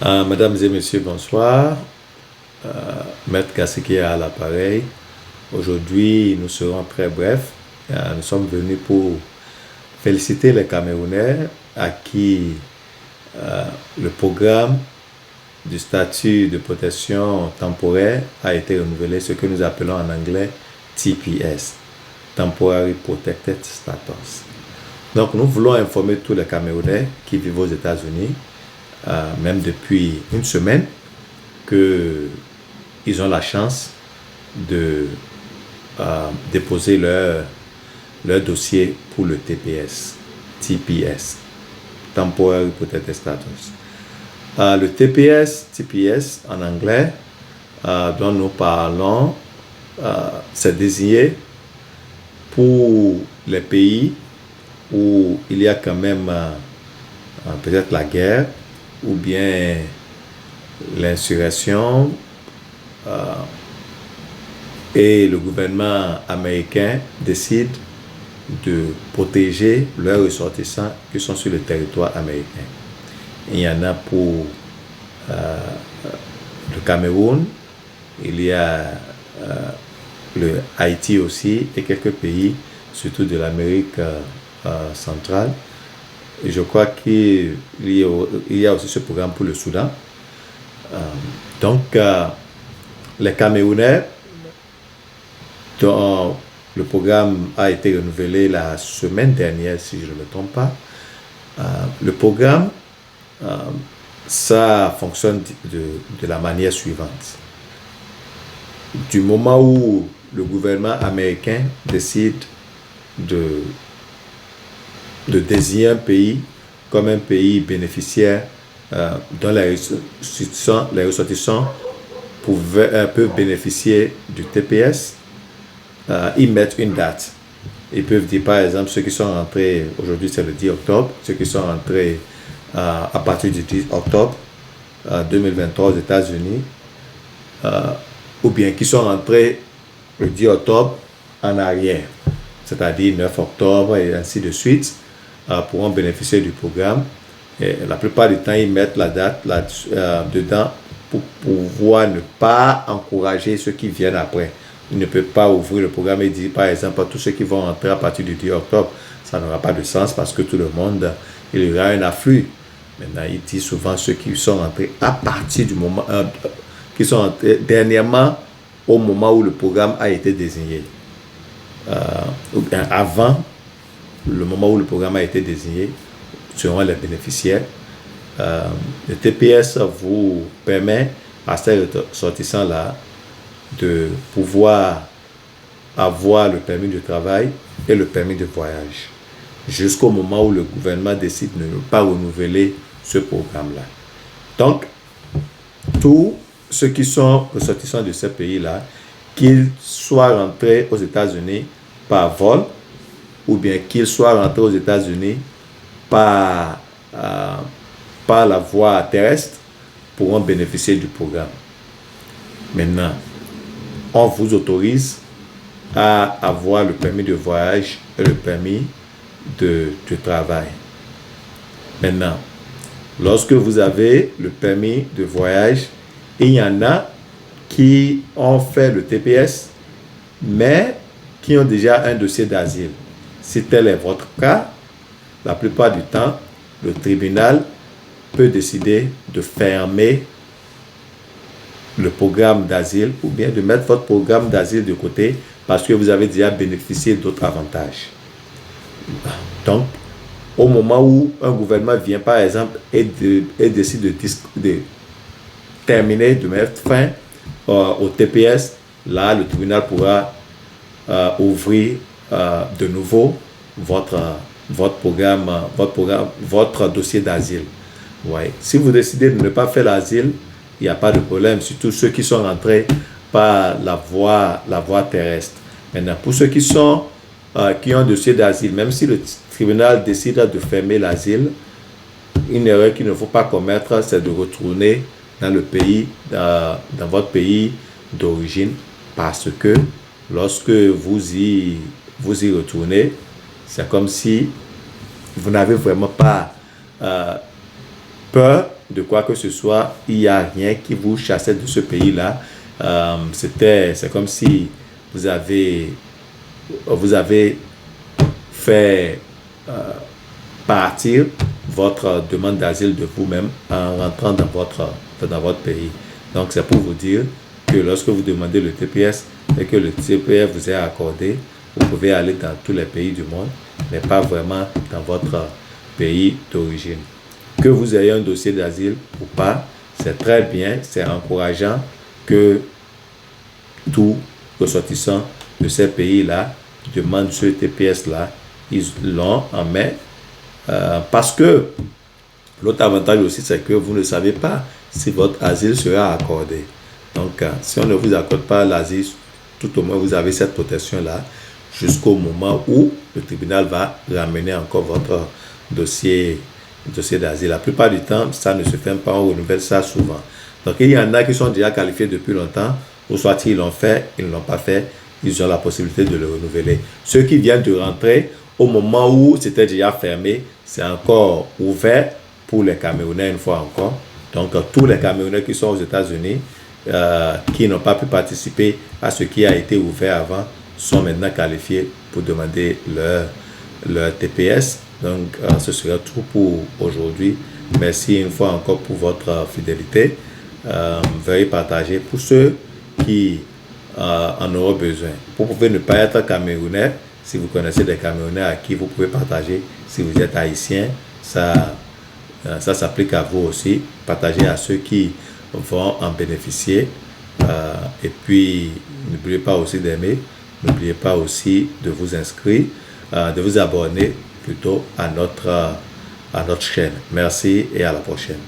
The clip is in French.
Mesdames et messieurs, bonsoir. Euh, Maître Gassiki à l'appareil. Aujourd'hui, nous serons très brefs. Nous sommes venus pour féliciter les Camerounais à qui euh, le programme du statut de protection temporaire a été renouvelé, ce que nous appelons en anglais TPS, Temporary Protected Status. Donc, nous voulons informer tous les Camerounais qui vivent aux États-Unis, même depuis une semaine, qu'ils ont la chance de déposer leur dossier pour le TPS, Temporary Protected Status. Le TPS en anglais, dont nous parlons, c'est désigné pour les pays où il y a quand même peut-être la guerre ou bien l'insurrection et le gouvernement américain décide de protéger leurs ressortissants qui sont sur le territoire américain. Il y en a pour le Cameroun, il y a le Haïti aussi et quelques pays, surtout de l'Amérique centrale. Et je crois qu'il y a aussi ce programme pour le Soudan. Donc, les Camerounais, dont le programme a été renouvelé la semaine dernière, si je ne me trompe pas, le programme, ça fonctionne de la manière suivante. Du moment où le gouvernement américain décide de désigner un pays comme un pays bénéficiaire dont les ressortissants peuvent bénéficier du TPS, ils mettent une date. Ils peuvent dire, par exemple, ceux qui sont rentrés, aujourd'hui c'est le 10 octobre, ceux qui sont rentrés à partir du 10 octobre 2023 aux États-Unis, ou bien qui sont rentrés le 10 octobre en arrière, c'est-à-dire 9 octobre et ainsi de suite, pourront bénéficier du programme. Et la plupart du temps, ils mettent la date dedans pour pouvoir ne pas encourager ceux qui viennent après. Ils ne peuvent pas ouvrir le programme et dire, par exemple, à tous ceux qui vont rentrer à partir du 10 octobre, ça n'aura pas de sens parce que tout le monde, il y aura un afflux. Maintenant, il dit souvent ceux qui sont rentrés à partir du moment, qui sont rentrés dernièrement au moment où le programme a été désigné. Ou bien avant le moment où le programme a été désigné, seront les bénéficiaires. Le TPS vous permet à ces ressortissants-là de pouvoir avoir le permis de travail et le permis de voyage jusqu'au moment où le gouvernement décide de ne pas renouveler ce programme-là. Donc, tous ceux qui sont ressortissants de ces pays-là, qu'ils soient rentrés aux États-Unis par vol ou bien qu'ils soient rentrés aux États-Unis par la voie terrestre, pourront bénéficier du programme. Maintenant, on vous autorise à avoir le permis de voyage et le permis de travail. Maintenant, lorsque vous avez le permis de voyage, il y en a qui ont fait le TPS, mais qui ont déjà un dossier d'asile. Si tel est votre cas, la plupart du temps, le tribunal peut décider de fermer le programme d'asile ou bien de mettre votre programme d'asile de côté parce que vous avez déjà bénéficié d'autres avantages. Donc, au moment où un gouvernement vient, par exemple, et décide de terminer, de mettre fin au TPS, là, le tribunal pourra ouvrir de nouveau votre dossier d'asile. Ouais. Si vous décidez de ne pas faire l'asile, il n'y a pas de problème, surtout ceux qui sont rentrés par la voie terrestre. Maintenant, pour ceux qui ont un dossier d'asile, même si le tribunal décide de fermer l'asile, une erreur qu'il ne faut pas commettre, c'est de retourner dans le pays, dans votre pays d'origine, parce que lorsque vous y retournez, c'est comme si vous n'avez vraiment pas peur de quoi que ce soit, il n'y a rien qui vous chassait de ce pays-là. C'est comme si vous avez fait partir votre demande d'asile de vous-même en rentrant dans votre pays. Donc, c'est pour vous dire que lorsque vous demandez le TPS et que le TPS vous est accordé, vous pouvez aller dans tous les pays du monde, mais pas vraiment dans votre pays d'origine. Que vous ayez un dossier d'asile ou pas, c'est très bien, c'est encourageant que tous ressortissants de ces pays-là demandent ce TPS-là. Ils l'ont en main parce que l'autre avantage aussi, c'est que vous ne savez pas si votre asile sera accordé. Donc, si on ne vous accorde pas l'asile, tout au moins vous avez cette protection-là jusqu'au moment où le tribunal va ramener encore votre dossier d'asile. La plupart du temps, ça ne se fait pas, on renouvelle ça souvent. Donc, il y en a qui sont déjà qualifiés depuis longtemps, ou soit ils l'ont fait, ils ne l'ont pas fait, ils ont la possibilité de le renouveler. Ceux qui viennent de rentrer, au moment où c'était déjà fermé, c'est encore ouvert pour les Camerounais une fois encore. Donc, tous les Camerounais qui sont aux États-Unis, qui n'ont pas pu participer à ce qui a été ouvert avant, sont maintenant qualifiés pour demander leur TPS. Donc, ce sera tout pour aujourd'hui. Merci une fois encore pour votre fidélité. Veuillez partager pour ceux qui en auront besoin. Vous pouvez ne pas être Camerounais. Si vous connaissez des Camerounais à qui vous pouvez partager, si vous êtes haïtien, ça s'applique à vous aussi. Partagez à ceux qui vont en bénéficier. Et puis, n'oubliez pas aussi d'aimer. N'oubliez pas aussi de vous inscrire, de vous abonner plutôt à notre chaîne. Merci et à la prochaine.